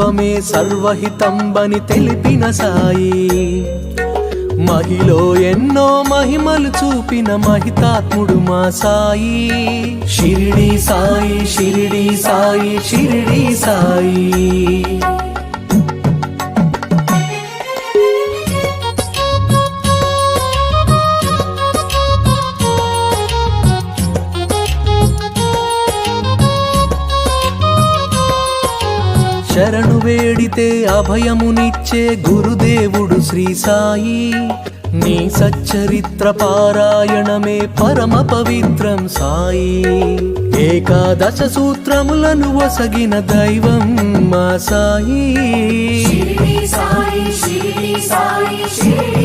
తత్వమే సర్వహితంబని తెలిపిన సాయి, మహిలో ఎన్నో మహిమలు చూపిన మహితాత్ముడు మా సాయి. షిరిడి సాయి, షిరిడి సాయి, షిరిడి సాయి. శరణు వేడితే అభయమునిచ్చే గురుదేవుడు శ్రీ సాయి, నీ సచ్చరిత్ర పారాయణమే పరమ పవిత్రం సాయి. ఏకాదశ సూత్రములను వసగిన దైవం మా సాయి. షిరిడి సాయి, షిరిడి సాయి, షిరిడి